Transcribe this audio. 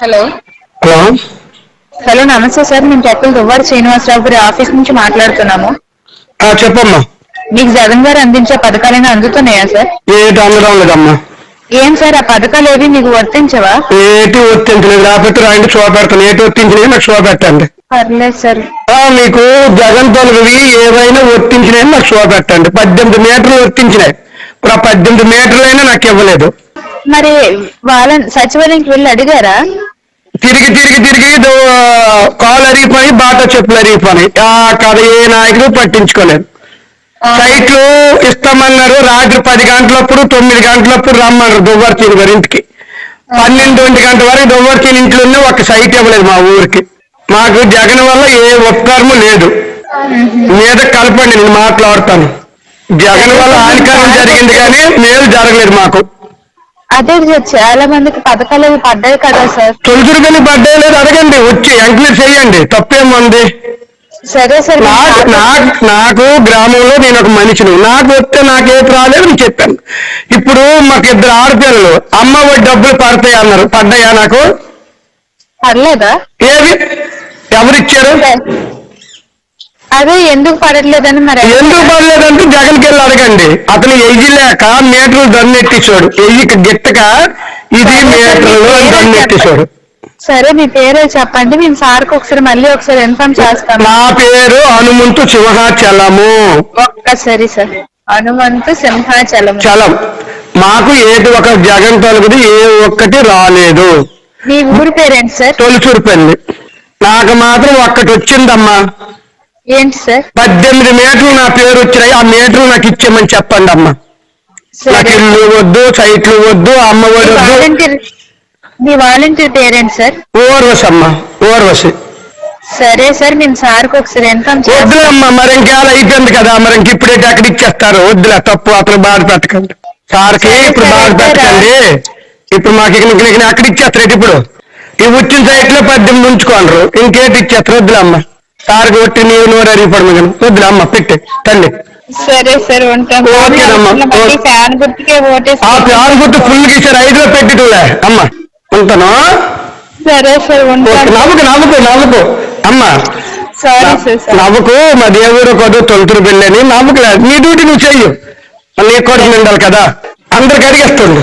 Hello hello hello నమస్తే sir, మేము టెక్కల్ దువ్వాడ శ్రీనివాసరావు గారి ఆఫీస్ నుంచి మాట్లాడుతున్నాము. చెప్పమ్మా. మీకు జగన్ గారు అందించే పథకాలైనా అందుతున్నాయా సార్? ఏటి అందడం లేదమ్మా. ఏం సార్, ఆ పథకాలు ఏవి మీకు వర్తించవా? ఏటి వర్తించలేదు. రాబట్టి రాయండి, షో పెడతాను. ఏటి వర్తించినవి నాకు షో పెట్టండి. పర్లేదు సార్. మీకు జగన్ తొలగివి ఏవైనా వర్తించినాయి నాకు షో పెట్టండి. 18 మీటర్లు వర్తించినాయి. ఇప్పుడు ఆ 18 మీటర్లైనా నాకు ఇవ్వలేదు. మరి వాళ్ళని సచివాలయంకి వెళ్ళి అడిగారా? తిరిగి తిరిగి తిరిగి కాలు అరిగిపోయి బాట చెప్పులు అరిగిపోయి ఆ కథ ఏ నాయకులు పట్టించుకోలేదు. సైట్లు ఇస్తామన్నారు. రాత్రి 10 గంటలప్పుడు 9 గంటలప్పుడు రమ్మన్నారు దువ్వార్చీని గారి ఇంటికి. 12-1 గంట వరకు దువ్వార్చీని ఇంట్లోనే ఒక సైట్ ఇవ్వలేదు మా ఊరికి. మాకు జగన్ వల్ల ఏ ఉపకారము లేదు. మీద కలపండి, నేను మాట్లాడతాను. జగన్ వల్ల హానికరం జరిగింది కానీ మేలు జరగలేదు మాకు. అదే సార్, చాలా మందికి పథకాలు అవి పడ్డాయి కదా సార్. తొలుచురు కానీ పడ్డాయి లేదు, అడగండి, వచ్చి ఎంక్వైరీ చేయండి. తప్పేముంది? సరే సార్. నాకు గ్రామంలో నేను ఒక మనిషిని, నాకు వస్తే నాకేం రాలేదు అని చెప్పాను. ఇప్పుడు మాకు 2 ఆడపిల్లలు, అమ్మ ఒడి డబ్బులు పడతాయి అన్నారు. పడ్డాయా నాకు? పర్లేదా? ఏవి ఎవరిచ్చారు? అదే ఎందుకు పడట్లేదని. మరి ఎందుకు పడలేదంటే జగన్కి వెళ్ళి అడగండి. అతను ఎయ్యి లేక మీటర్లు దన్నెట్టించాడు. ఎయ్యికి గిట్టక ఇది మీటర్లు దన్నెట్టించాడు. సరే, మీ పేరు చెప్పండి, మేము సార్కి ఒకసారి ఇన్ఫార్మ్ చేస్తాం. నా పేరు హనుమంతు సింహాచలము. ఒక్కసారి సార్, హనుమంతు సింహాచలం. చలం. మాకు ఏది ఒక జగన్ తొలగిది ఏ ఒక్కటి రాలేదు. మీ ఊరి పేరేంటి సార్? తొలిచూరుపల్లి. నాకు మాత్రం ఒక్కటి వచ్చిందమ్మా. ఏంటి సార్? 18 మీటర్లు నా పేరు వచ్చినాయి. ఆ మీటర్లు నాకు ఇచ్చామని చెప్పండి అమ్మా. నాకు ఇల్లు వద్దు, సైట్లు వద్దు, అమ్మ ఒడి వద్దు. మీ వాలంటీర్ పేరేంటి సార్? ఓర్వశి అమ్మా, ఓర్వశి. సరే సార్, మేము సార్కి ఒకసారి ఇన్ఫార్మ్ చేస్తాం. వద్దులమ్మా, మరి ఇంకేలా అయిపోయింది కదా, మరి ఇంక ఇప్పుడైతే అక్కడ ఇచ్చేస్తారు. వద్దులే, తప్పు. అతను బాధ పెట్టకండి సార్కి. ఇప్పుడు బాధ పెట్టకండి. ఇప్పుడు మాకు అక్కడ ఇచ్చేస్తారు. ఇప్పుడు ఈ వచ్చిన సైట్లో 18 ఉంచుకోండ్రు, ఇంకేటి ఇచ్చేస్తారు. వద్దులమ్మా, సార్కి ఒట్టి నీవు నోరు అరిగిపోవడం కానీ వద్దులే అమ్మ, పెట్టి తండ్రి. సరే సార్, ఉంటాం. ఓకేనమ్మా. ఫ్యాన్ గుర్తుకే ఓటేసి. ఆ ఫ్యాన్ గుర్తు ఫుల్ గీసారు, 5లో పెట్టిటూలే అమ్మ. ఉంటాను. సరే సార్, ఉంటాను. నవ్వుకు అమ్మా. నవ్వుకు. మా దేవుడు కొద్దు తొలుతురు పెళ్ళని నవ్వుకు. నీ డ్యూటీ నువ్వు చెయ్యు, నీ కొడుకు నిండాలి కదా. అందరికి అడిగేస్తుంది.